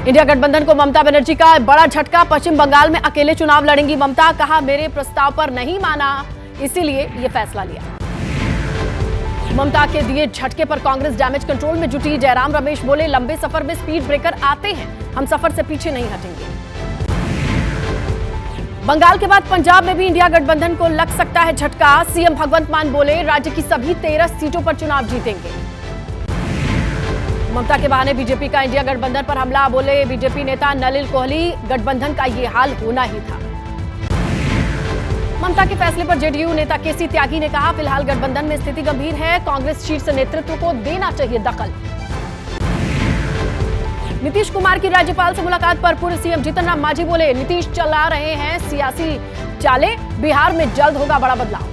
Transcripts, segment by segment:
India गठबंधन को ममता बनर्जी का बड़ा झटका। पश्चिम बंगाल में अकेले चुनाव लड़ेंगी ममता। कहा, मेरे प्रस्ताव पर नहीं माना, इसीलिए ये फैसला लिया। ममता के दिए झटके पर कांग्रेस डैमेज कंट्रोल में जुटी। जयराम रमेश बोले, लंबे सफर में स्पीड ब्रेकर आते हैं, हम सफर से पीछे नहीं हटेंगे। बंगाल के बाद पंजाब में भी इंडिया गठबंधन को लग सकता है झटका। सीएम भगवंत मान बोले, राज्य की सभी 13 सीटों पर चुनाव जीतेंगे। ममता के बहाने बीजेपी का इंडिया गठबंधन पर हमला। बोले बीजेपी नेता नलिन कोहली, गठबंधन का ये हाल होना ही था। ममता के फैसले पर जेडीयू नेता केसी त्यागी ने कहा, फिलहाल गठबंधन में स्थिति गंभीर है, कांग्रेस शीर्ष नेतृत्व को देना चाहिए दखल। नीतीश कुमार की राज्यपाल से मुलाकात पर पूर्व सीएम जीतन राम मांझी बोले, नीतीश चला रहे हैं सियासी चाले, बिहार में जल्द होगा बड़ा बदलाव।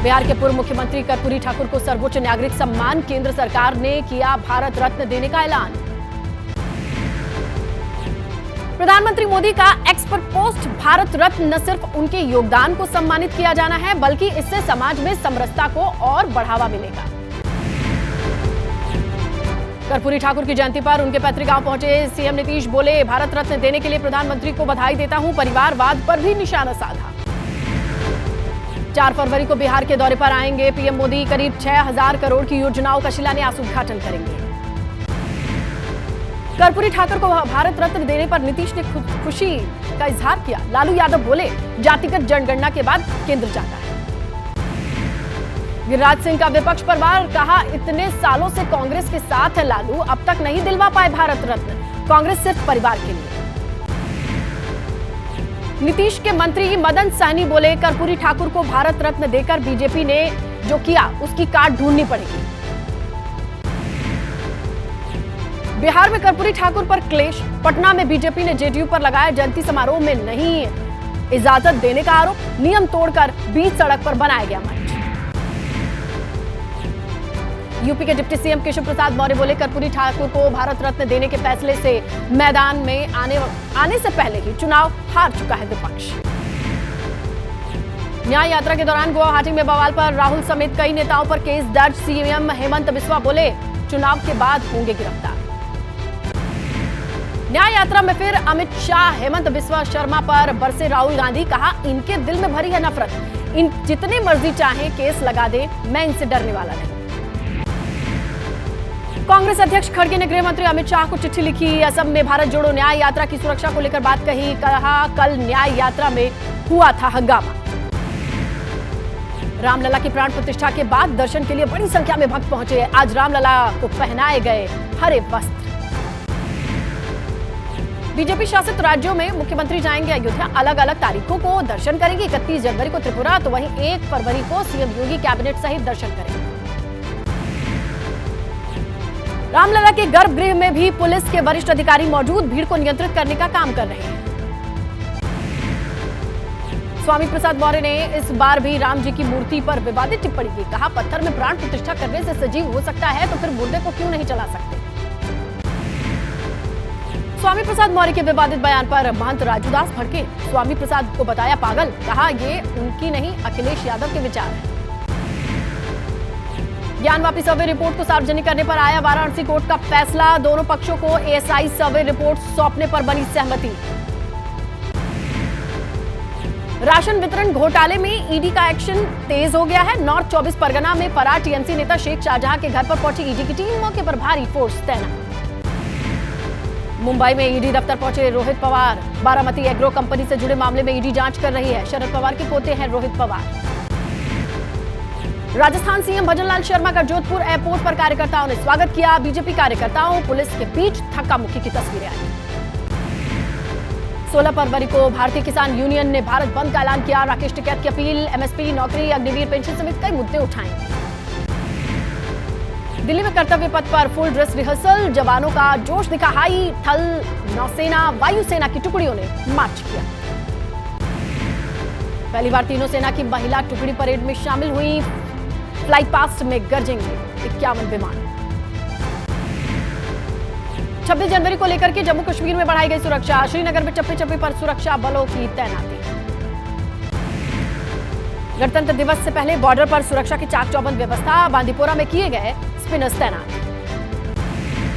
बिहार के पूर्व मुख्यमंत्री कर्पूरी ठाकुर को सर्वोच्च नागरिक सम्मान, केंद्र सरकार ने किया भारत रत्न देने का ऐलान। प्रधानमंत्री मोदी का एक्स पर पोस्ट, भारत रत्न न सिर्फ उनके योगदान को सम्मानित किया जाना है, बल्कि इससे समाज में समरसता को और बढ़ावा मिलेगा। कर्पूरी ठाकुर की जयंती पर उनके पैतृक गांव पहुंचे सीएम नीतीश। बोले, भारत रत्न देने के लिए प्रधानमंत्री को बधाई देता हूं, परिवारवाद पर भी निशाना साधा। 4 फरवरी को बिहार के दौरे पर आएंगे पीएम मोदी। करीब 6000 करोड़ की योजनाओं का शिलान्यास उद्घाटन करेंगे। कर्पूरी ठाकुर को भारत रत्न देने पर नीतीश ने खुशी का इजहार किया। लालू यादव बोले, जातिगत जनगणना के बाद केंद्र जाता है। गिरिराज सिंह का विपक्ष पर वार। कहा, इतने सालों से कांग्रेस के साथ है लालू, अब तक नहीं दिलवा पाए भारत रत्न, कांग्रेस सिर्फ परिवार के लिए। नीतीश के मंत्री मदन सहनी बोले, कर्पूरी ठाकुर को भारत रत्न देकर बीजेपी ने जो किया उसकी काट ढूंढनी पड़ेगी। बिहार में कर्पूरी ठाकुर पर क्लेश। पटना में बीजेपी ने जेडीयू पर लगाया जयंती समारोह में नहीं इजाजत देने का आरोप। नियम तोड़कर बीच सड़क पर बनाया गया मंच। यूपी के डिप्टी सीएम केशव प्रसाद मौर्य बोले, कर्पूरी ठाकुर को भारत रत्न देने के फैसले से मैदान में आने से पहले ही चुनाव हार चुका है विपक्ष। न्याय यात्रा के दौरान गुवाहाटी में बवाल पर राहुल समेत कई नेताओं पर केस दर्ज। सीएम हेमंत बिस्वा बोले, चुनाव के बाद होंगे गिरफ्तार। न्याय यात्रा में फिर अमित शाह। हेमंत बिस्वा शर्मा पर बरसे राहुल गांधी। कहा, इनके दिल में भरी है नफरत, इन जितने मर्जी चाहे केस लगा दे, मैं इनसे डरने वाला नहीं। कांग्रेस अध्यक्ष खड़गे ने गृह मंत्री अमित शाह को चिट्ठी लिखी। असम में भारत जोड़ो न्याय यात्रा की सुरक्षा को लेकर बात कही। कहा, कल न्याय यात्रा में हुआ था हंगामा। रामलला की प्राण प्रतिष्ठा के बाद दर्शन के लिए बड़ी संख्या में भक्त पहुंचे। आज रामलला को पहनाए गए हरे वस्त्र। बीजेपी शासित राज्यों में मुख्यमंत्री जाएंगे अयोध्या। अलग अलग तारीखों को दर्शन करेंगे। 31 जनवरी को त्रिपुरा, तो वहीं 1 फरवरी को सीएम योगी कैबिनेट सहित दर्शन करेंगे। रामलला के गर्भगृह में भी पुलिस के वरिष्ठ अधिकारी मौजूद, भीड़ को नियंत्रित करने का काम कर रहे हैं। स्वामी प्रसाद मौर्य ने इस बार भी राम जी की मूर्ति पर विवादित टिप्पणी की। कहा, पत्थर में प्राण प्रतिष्ठा करने से सजीव हो सकता है, तो फिर मुर्दे को क्यों नहीं चला सकते। स्वामी प्रसाद मौर्य के विवादित बयान पर महंत राजूदास भड़के। स्वामी प्रसाद को बताया पागल। कहा, ये उनकी नहीं, अखिलेश यादव के विचार है। ज्ञान वापी सर्वे रिपोर्ट को सार्वजनिक करने पर आया वाराणसी कोर्ट का फैसला। दोनों पक्षों को एएसआई सर्वे रिपोर्ट सौंपने पर बनी सहमति। राशन वितरण घोटाले में ईडी का एक्शन तेज हो गया है। नॉर्थ 24 परगना में फरार टीएमसी नेता शेख शाहजहां के घर पर पहुंची ईडी की टीम। मौके पर भारी फोर्स तैनात। मुंबई में ईडी दफ्तर पहुंचे रोहित पवार। बारामती एग्रो कंपनी से जुड़े मामले में ईडी जांच कर रही है। शरद पवार के पोते हैं रोहित पवार। राजस्थान सीएम भजनलाल शर्मा का जोधपुर एयरपोर्ट पर कार्यकर्ताओं ने स्वागत किया। बीजेपी कार्यकर्ताओं पुलिस के बीच धक्का मुक्की की तस्वीरें आई। 16 फरवरी को भारतीय किसान यूनियन ने भारत बंद का ऐलान किया। राकेश टिकैत की अपील, एमएसपी, नौकरी, अग्निवीर पेंशन समेत कई मुद्दे उठाएंगे। दिल्ली में कर्तव्य पथ पर फुल ड्रेस रिहर्सल, जवानों का जोश दिखा हाई। थल, नौसेना, वायुसेना की टुकड़ियों ने मार्च किया। पहली बार तीनों सेना की महिला टुकड़ी परेड में शामिल हुई। फ्लाई पास्ट में गरजेंगे 51 विमान। 26 जनवरी को लेकर के जम्मू कश्मीर में बढ़ाई गई सुरक्षा। श्रीनगर में चप्पे चप्पे पर सुरक्षा बलों की तैनाती। गणतंत्र दिवस से पहले बॉर्डर पर सुरक्षा की चाक चौबंद व्यवस्था। बांदीपोरा में किए गए स्पिनर्स तैनात।